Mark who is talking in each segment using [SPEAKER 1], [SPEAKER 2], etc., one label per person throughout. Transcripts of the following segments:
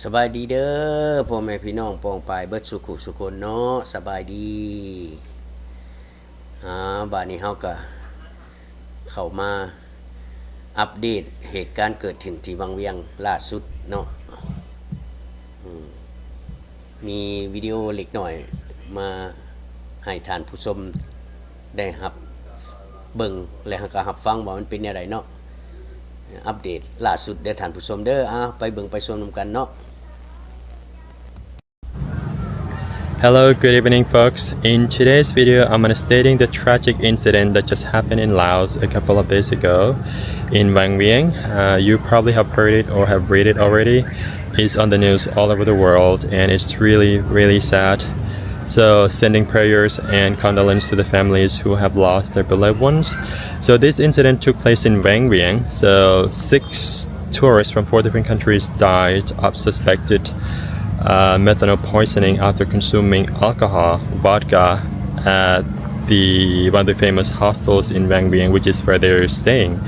[SPEAKER 1] สบายดีเด้อพ่อแม่พี่น้องปองปายเบิดสุขุสุคนเนาะสบายดีบัดนี้เฮาก็เข้ามาอัปเดตเหตุการณ์เกิดถึงที่วังเวียงล่าสุดเนาะมีวิดีโอเล็กหน่อยมาให้ท่านผู้ชมได้รับเบิ่งและก็รับฟังว่ามันเป็นแนวใดเนาะอัปเดตล่าสุดเด้อท่านผู้ชมเด้อไปเบิ่งไปชมนำกันเนาะ
[SPEAKER 2] Hello, good evening folks. In today's video, I'm going to stating the tragic incident that just happened in Laos a couple of days ago in Vangvieng. You probably have heard it or have read it already. It's on the news all over the world and it's really sad. So sending prayers and condolences to the families who have lost their beloved ones. So this incident took place in Vangvieng. So 6 tourists from 4 different countries died of suspected methanol poisoning after consuming alcohol, vodka at one of the famous hostels in Vangvieng, which is where they're staying.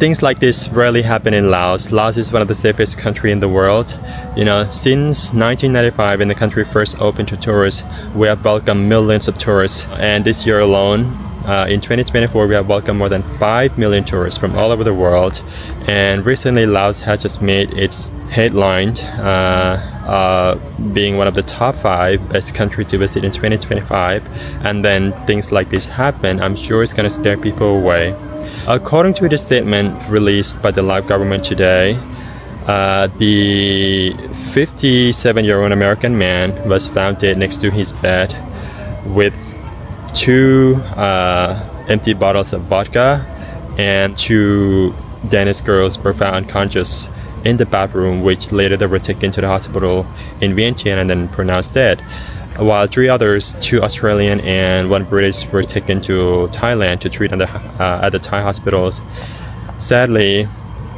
[SPEAKER 2] Things like this rarely happen in Laos. Laos is one of the safest countries in the world. You know, since 1995 when the country first opened to tourists, we have welcomed millions of tourists, and this year alone, in 2024, we have welcomed more than 5 million tourists from all over the world. And recently, Laos has just made its headline being one of the top 5 best countries to visit in 2025. And then things like this happen, I'm sure it's going to scare people away. According to the statement released by the Lao government today, the 57-year-old American man was found dead next to his bed with 2 empty bottles of vodka, and 2 Danish girls were found unconscious in the bathroom, which later they were taken to the hospital in Vangvieng and then pronounced dead. While 3 others, 2 Australian and 1 British, were taken to Thailand to treat at the Thai hospitals. Sadly,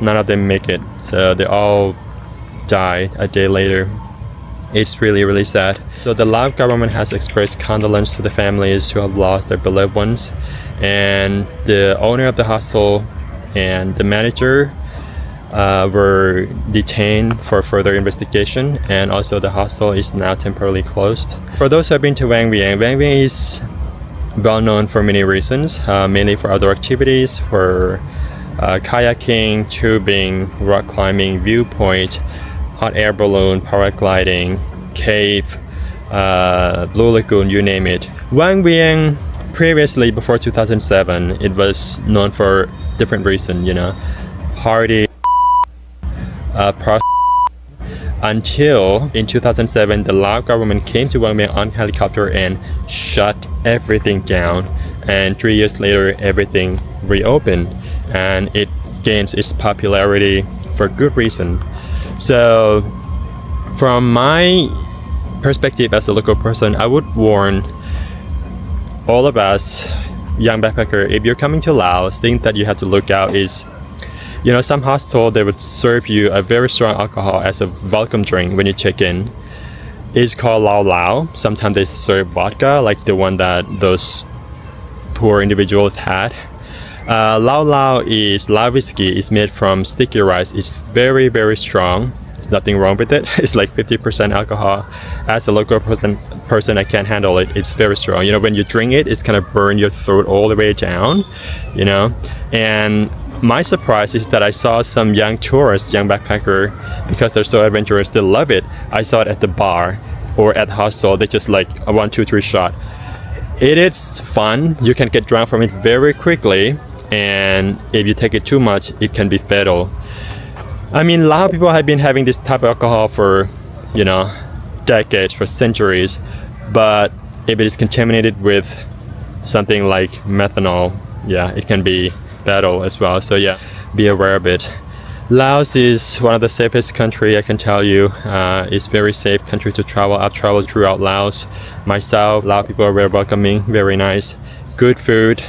[SPEAKER 2] none of them make it, so they all died a day later. It's really sad. So the Lao government has expressed condolence to the families who have lost their beloved ones, and the owner of the hostel and the manager were detained for further investigation, and also the hostel is now temporarily closed. For those who have been to Vangvieng, Vangvieng is well known for many reasons, mainly for outdoor activities, for kayaking, tubing, rock climbing, viewpoint, hot air balloon, paragliding, cave, Blue Lagoon, you name it. Vangvieng, previously before 2007, it was known for different reasons, you know, party, until in 2007 the Lao government came to Vangvieng on helicopter and shut everything down, and 3 years later everything reopened and it gains its popularity for good reason. So from my perspective as a local person, I would warn all of us young backpacker, if you're coming to Laos, thing that you have to look out is, you know, some hostel they would serve you a very strong alcohol as a welcome drink when you check in. It's called Lao Lao. Sometimes they serve vodka like the one that those poor individuals had. Lao Lao is Lao whiskey. It's made from sticky rice. It's very strong. There's nothing wrong with it. It's like 50% alcohol. As a local person, I can't handle it. It's very strong. You know, when you drink it, it's gonna burn your throat all the way down, you know. And my surprise is that I saw some young tourists, young backpacker, because they're so adventurous, they love it. I saw it at the bar or at the hostel. They just like a 1, 2, 3 shot. It is fun. You can get drunk from it very quickly, and if you take it too much, it can be fatal. I mean, a lot of people have been having this type of alcohol for, you know, decades, for centuries, but if it is contaminated with something like methanol, yeah, it can be fatal as well. So yeah, be aware of it. Laos is one of the safest country, I can tell you. It's very safe country to travel. I've traveled throughout Laos myself. Lao people are very welcoming, very nice, good food,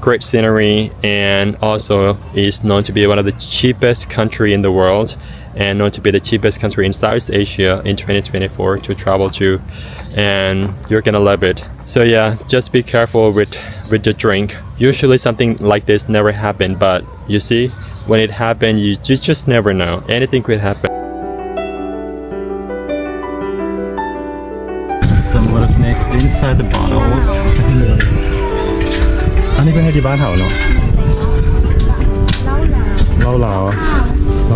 [SPEAKER 2] great scenery, and also is known to be one of the cheapest country in the world, and known to be the cheapest country in Southeast Asia in 2024 to travel to, and you're gonna love it. So yeah, just be careful with the drink. Usually something like this never happen, but you see, when it happens, you just never know. Anything could happen. some little snakes inside the bottles อันนี้เป็นให้ที่บ้านเห่าเนาะเหลา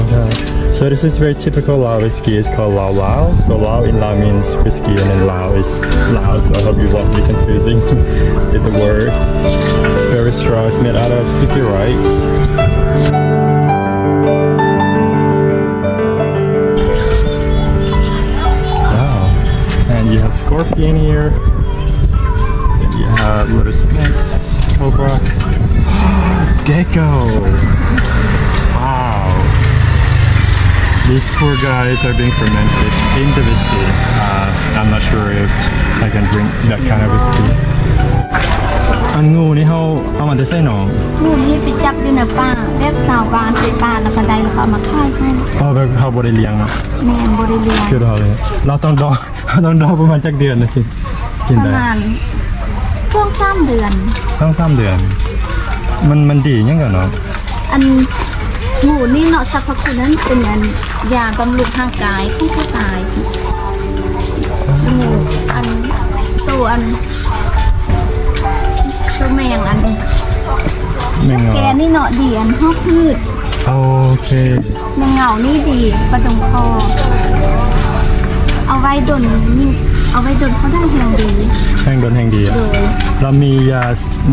[SPEAKER 2] okay so this is very typical Lao whiskey it's called Lao so Lao in Lao means whiskey and then Lao is Lao so I hope you won't be confusing with the word it's very strong it's made out of sticky rice and you have scorpion here and you have little snakes cobra gecko wow these poor guys are being fermented in the whiskey I'm not sure if I can drink that kind of whiskey อันงูนี่เอามาได้ใส่หนอง
[SPEAKER 3] งูนี่ไปจับอยู่ในป่าแบบสาวบานไปป่าแล้วก็ได้แล้วก็เอามาขายให้
[SPEAKER 2] แบบเขาบ่ได้เลี้ยงเนาะ
[SPEAKER 3] แม่นบ่ได้เลี้ยง
[SPEAKER 2] คือเราเลยเราต้องดองประมาณจักเดือนนะกินได้
[SPEAKER 3] ประมาณ2-3 เดือน
[SPEAKER 2] 2-3 เดือนมันดียังไงเนาะ
[SPEAKER 3] อันงูนี่เนาะสรรพคุณนั้นเป็นอันยาบำรุงร่างกายของผู้ชายงูอันตัวแมงอันแกนี่เนาะดีอันหอบพืช
[SPEAKER 2] โอเค
[SPEAKER 3] แมงเหงานี่ดีประดงคอเอาไว้ดนเขาได้แห่งดี
[SPEAKER 2] แห่งดีเรามียา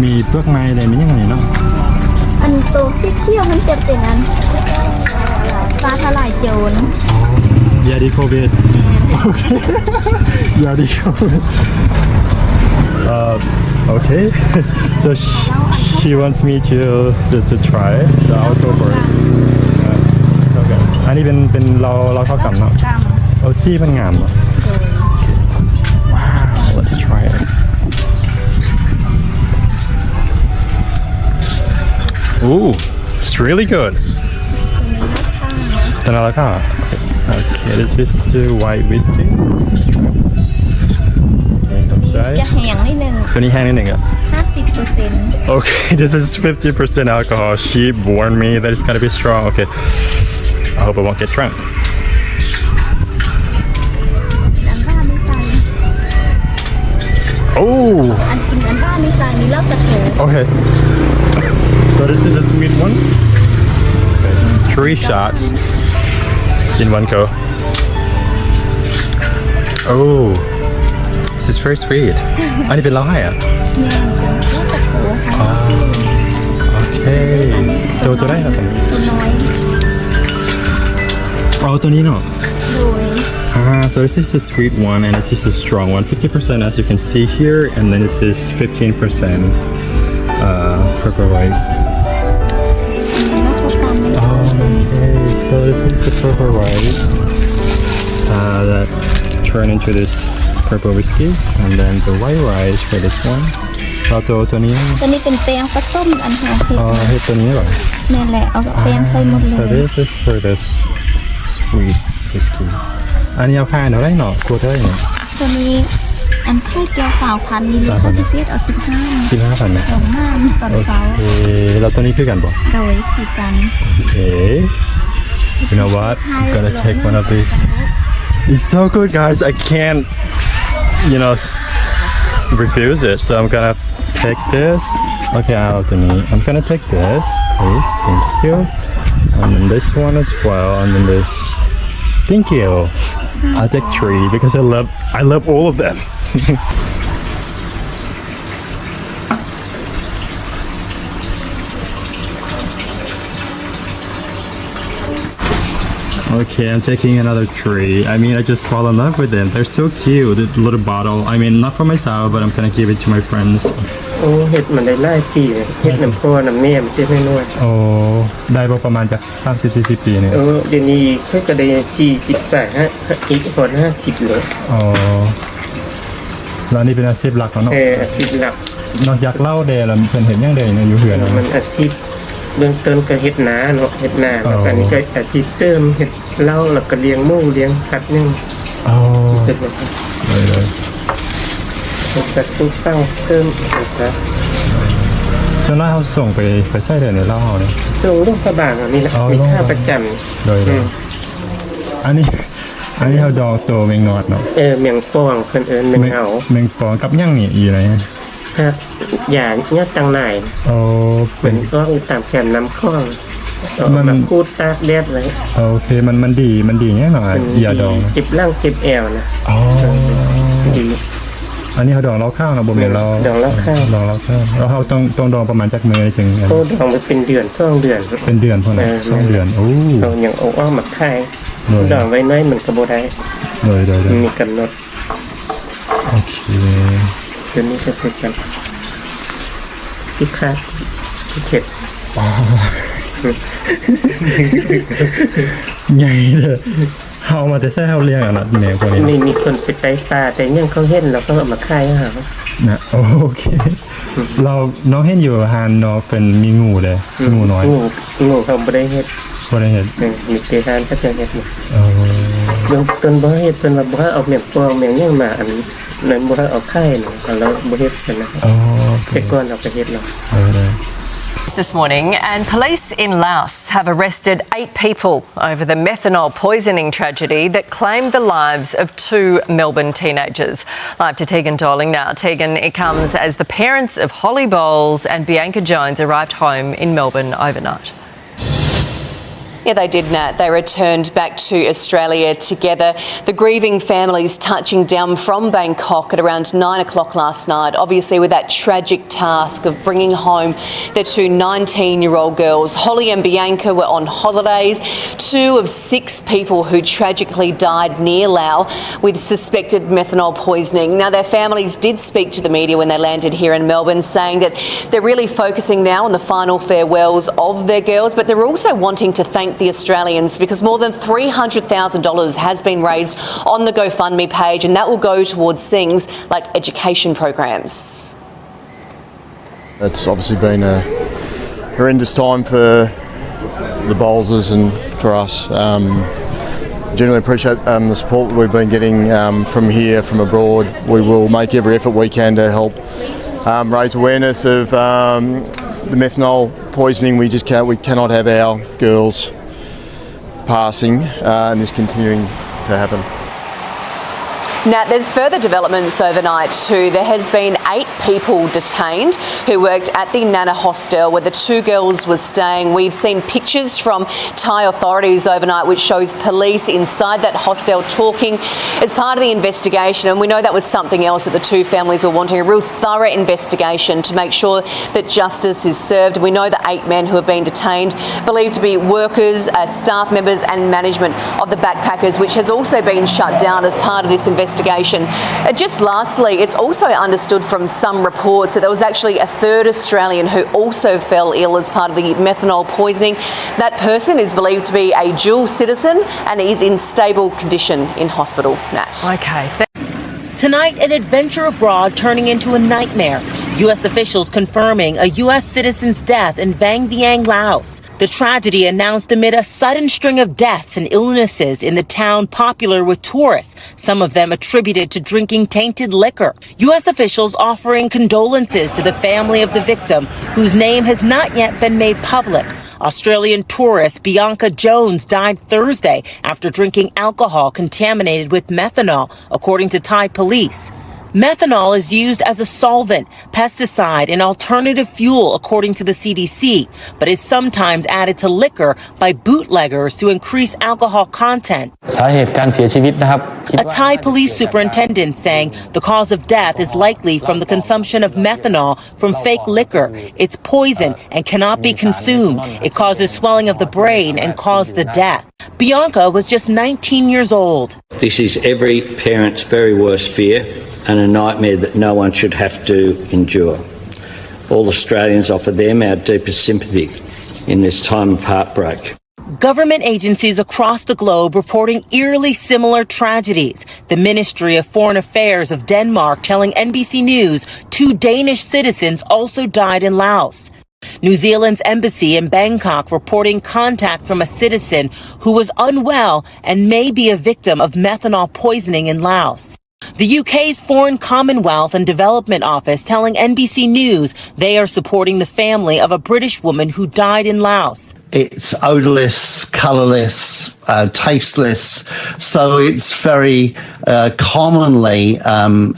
[SPEAKER 2] มีเปลือกไม้อะไรมีอย่างไรเนาะ
[SPEAKER 3] อันโตสีเขียวมันจะเป็นอันฟ้าทลายโจร
[SPEAKER 2] ยาดีโควิดโอเคยาดีโควิดokay so she wants me to try the October okay อันนี้เป็นเราเข้ากำเนาะซี่มันงามเนาะ wow let's try it ooh it's really good ตัวนั้นราคา okay this is the white whiskey
[SPEAKER 3] จะแห้งนิดนึง
[SPEAKER 2] ตัวนี้แห้งนิดนึงอ่ะ
[SPEAKER 3] 50%
[SPEAKER 2] okay this is 50% alcohol she warned me that it's gonna be strong okay I hope I won't get drunk oh
[SPEAKER 3] อันบ้านในซายนี้เล่าสะโถ
[SPEAKER 2] okay so this is a sweet one okay. 3 shots in one go oh this is very sweet อันนี้เป็นเหล้าให้อ่ะโอเคตัวได้ครับ
[SPEAKER 3] ตัวน้อย
[SPEAKER 2] ตัวนี้เนาะso this is the sweet one and this is the strong one 50% as you can see here and then this is 15% purple rice okay so this is the purple rice that turn into this purple whiskey and then the white rice for this one ตัวนี้
[SPEAKER 3] เป็นแป้งผสมอันหา
[SPEAKER 2] เฮ็ดตัวนี้เหรอ
[SPEAKER 3] นั่นแหละเอาแป้งใส่หมดเลย
[SPEAKER 2] so this is for this sweet whiskey อันนี้เอาค่าเท่าไหร่เนาะตัวเท่าไหร่เนี่ย
[SPEAKER 3] ตัวนี้อันไข่แก้ว2,000นี่ราคาพิเศษเอา15,000
[SPEAKER 2] นะ
[SPEAKER 3] 2ม่านตอนเช้า
[SPEAKER 2] แล้วตัวนี้คือกันบ่
[SPEAKER 3] โดยคือกัน
[SPEAKER 2] okay you know what I'm gonna take one of these it's so good guys I can't refuse it so I'm gonna take this okay I'm gonna take this please thank you and then this one as well and then this thank you I'll take 3 because I love all of them Okay, I'm taking another 3. I mean, I just fall in love with them. They're so cute. The little bottle. I mean, not for myself, but I'm gonna give it to my friends.
[SPEAKER 4] โอ้เห็ดมันได้หลายปีเห็ดน้ำพ่อน้ำแม่มันเจ็บน้อย
[SPEAKER 2] ๆโอ้ได้ประมาณจาก30-40 ปีเนี่ย
[SPEAKER 4] เดี๋ยวนี้เพิ่งก็ได้48ฮะอีกคน50เลย
[SPEAKER 2] แล้วนี่เป็นอาชีพหลักเนาะ
[SPEAKER 4] อาชีพหลัก
[SPEAKER 2] นอกจากเล่าเดแล้วเพิ่นเห็นยังเดเนี่ยอยู่เหือน
[SPEAKER 4] มันอาชีพเบื้องต้นก็เฮ็ดนาเนาะเฮ็ดนาแล้วก็นี่ก็อาชีพเสริมเฮ็ดเหล้าแล้วก็เลี้ยงหมูเลี้ยงสัตว์นึง
[SPEAKER 2] เลย
[SPEAKER 4] สัตว์ตู้ตั้งเพิ่มนะครับ
[SPEAKER 2] ส่วนมากเขาส่งไปใส่เดือนในเหล้าเนี่ย
[SPEAKER 4] ส่งลูกกระบะนี่แหละมีค่าประจำ
[SPEAKER 2] โดยอันนี้ อันนี้เขาดองตัวแมงนอดเนาะ
[SPEAKER 4] เมียงป้องเพิ่นเอิ้นแมงเหา
[SPEAKER 2] แมงปองกับย่างนี่อีอะไรฮะ
[SPEAKER 4] ครับอย่าเนี่ยตังไหน
[SPEAKER 2] โอ้
[SPEAKER 4] เหมือนก็ตามแขนน้ำคลองมันพูดตากแดดไว้
[SPEAKER 2] โอเคมันดีเนี่ยหน่อยอย่าดอง
[SPEAKER 4] จิบล่างจิบแอวนะ
[SPEAKER 2] อ๋อ
[SPEAKER 4] ดี
[SPEAKER 2] อันนี้เขาดองเล้าข้าวนะบ่แม่นเรา
[SPEAKER 4] ดองเล้าข้าว
[SPEAKER 2] ดองเล้าข้าวแล้วเขาต้องดองประมาณจักมื้อจึง
[SPEAKER 4] ก็ดองไปเป็นเดือน2 เดือน
[SPEAKER 2] เป็นเดือนพุ่นน่ะ2เดือนโอ้
[SPEAKER 4] เรายังเอาอ้อมมาขาย
[SPEAKER 2] เลย
[SPEAKER 4] ดองไว้น้อยมันก็บ่ได้
[SPEAKER 2] เลย
[SPEAKER 4] มีกำหนด
[SPEAKER 2] โอเค
[SPEAKER 4] เดี๋ยวนี้จะเป็นกันที่คาดที่เข็ด
[SPEAKER 2] ใหญ่เลยเฮามาแต่แซ่เฮาเลี้ยงอ่ะนะแม่พวกนี้
[SPEAKER 4] ไม่มีคนไปไต่ปลาแต่ยังเขาเห็นเราก็เอามาขายให้เขา
[SPEAKER 2] นะโอเค เราน้องเห็นอยู่หานน้องเป็นมีงูเลยงูน้อย
[SPEAKER 4] งูเขาบ่ได้เฮ็ด
[SPEAKER 2] บ่ได้เห็น
[SPEAKER 4] มีเตหานเขาจะเฮ็ดนี่
[SPEAKER 2] เออ
[SPEAKER 4] ยังต้นบ่เฮ็ดเพิ่นว่าบ่เอาเมียงปองเมียงยังมาอันนั้นบ่เอาไข่นะแล้วบ่เฮ็ดกันนะ
[SPEAKER 2] โอเค
[SPEAKER 4] แต่ก่อนเอาไปเฮ็ดแล้ว
[SPEAKER 5] This morning, and police in Laos have arrested 8 people over the methanol poisoning tragedy that claimed the lives of 2 Melbourne teenagers. Live to Tegan Darling now. Tegan, it comes as the parents of Holly Bowles and Bianca Jones arrived home in Melbourne overnight.
[SPEAKER 6] Yeah, they did, Nat. They returned back to Australia together. The grieving families touching down from Bangkok at around 9 o'clock last night, obviously with that tragic task of bringing home their 2 19-year-old girls. Holly and Bianca were on holidays. 2 of 6 people who tragically died near Laos with suspected methanol poisoning. Now, their families did speak to the media when they landed here in Melbourne, saying that they're really focusing now on the final farewells of their girls, but they're also wanting to thank the Australians because more than $300,000 has been raised on the GoFundMe page, and that will go towards things like education programs.
[SPEAKER 7] It's obviously been a horrendous time for the Bowleses and for us. Genuinely appreciate the support we've been getting from here, from abroad. We will make every effort we can to help raise awareness of the methanol poisoning. We cannot have our girls passing and this continuing to happen.
[SPEAKER 6] Now, there's further developments overnight too. There has been 8 people detained who worked at the Nana hostel where the 2 girls were staying. We've seen pictures from Thai authorities overnight which shows police inside that hostel talking as part of the investigation, and we know that was something else that the 2 families were wanting, a real thorough investigation to make sure that justice is served. We know the 8 men who have been detained believed to be workers, staff members and management of the backpackers, which has also been shut down as part of this investigation. Just lastly, it's also understood from some reports that there was actually a 3rd Australian who also fell ill as part of the methanol poisoning. That person is believed to be a dual citizen and is in stable condition in hospital. Nat.
[SPEAKER 5] Okay.
[SPEAKER 8] Tonight, an adventure abroad turning into a nightmare. U.S. officials confirming a U.S. citizen's death in Vangvieng, Laos. The tragedy announced amid a sudden string of deaths and illnesses in the town popular with tourists, some of them attributed to drinking tainted liquor. U.S. officials offering condolences to the family of the victim, whose name has not yet been made public. Australian tourist Bianca Jones died Thursday after drinking alcohol contaminated with methanol, according to Thai police. Methanol is used as a solvent, pesticide, and alternative fuel, according to the CDC, but is sometimes added to liquor by bootleggers to increase alcohol content. A Thai police superintendent saying the cause of death is likely from the consumption of methanol from fake liquor. It's poison and cannot be consumed. It causes swelling of the brain and caused the death. Bianca was just 19 years old.
[SPEAKER 9] This is every parent's very worst fear and a nightmare that no one should have to endure. All Australians offer them our deepest sympathy in this time of heartbreak.
[SPEAKER 8] Government agencies across the globe reporting eerily similar tragedies. The Ministry of Foreign Affairs of Denmark telling NBC News 2 Danish citizens also died in Laos. New Zealand's embassy in Bangkok reporting contact from a citizen who was unwell and may be a victim of methanol poisoning in Laos. The UK's Foreign Commonwealth and Development Office telling NBC News they are supporting the family of a British woman who died in Laos.
[SPEAKER 10] It's odorless, colourless, tasteless, so it's very commonly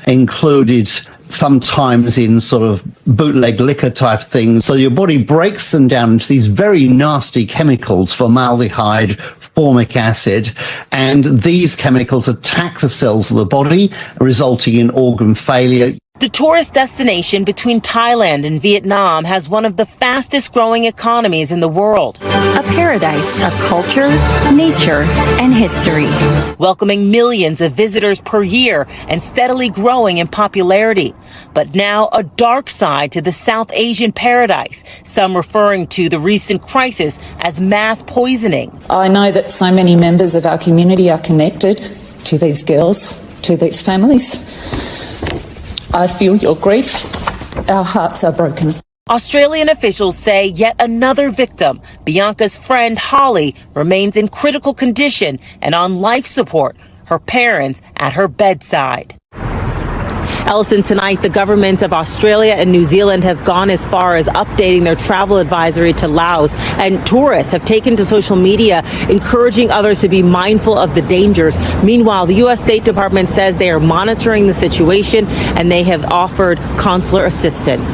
[SPEAKER 10] included sometimes in sort of bootleg liquor type things. So your body breaks them down into these very nasty chemicals, formaldehyde, formic acid, and these chemicals attack the cells of the body, resulting in organ failure.
[SPEAKER 8] The tourist destination between Thailand and Vietnam has one of the fastest growing economies in the world.
[SPEAKER 11] A paradise of culture, nature, and history.
[SPEAKER 8] Welcoming millions of visitors per year and steadily growing in popularity. But now a dark side to the South Asian paradise, some referring to the recent crisis as mass poisoning.
[SPEAKER 11] I know that so many members of our community are connected to these girls, to these families. I feel your grief. Our hearts are broken.
[SPEAKER 8] Australian officials say yet another victim, Bianca's friend Holly, remains in critical condition and on life support, her parents at her bedside. Ellison, tonight the governments of Australia and New Zealand have gone as far as updating their travel advisory to Laos, and tourists have taken to social media encouraging others to be mindful of the dangers. Meanwhile, the U.S. State Department says they are monitoring the situation and they have offered consular assistance.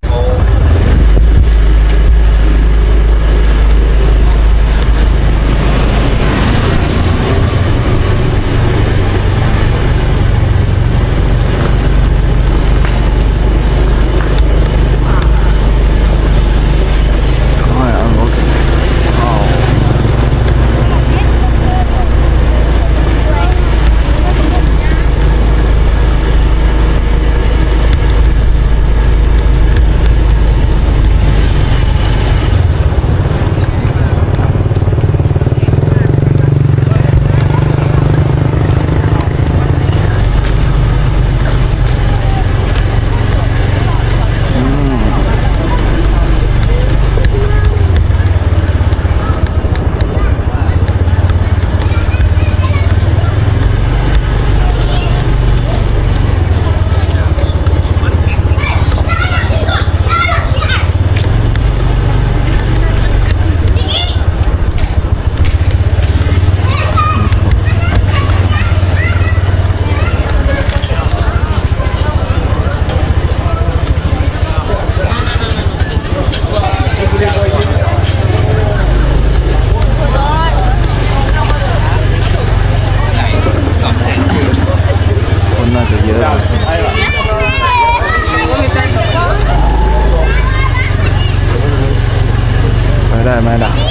[SPEAKER 12] Đây,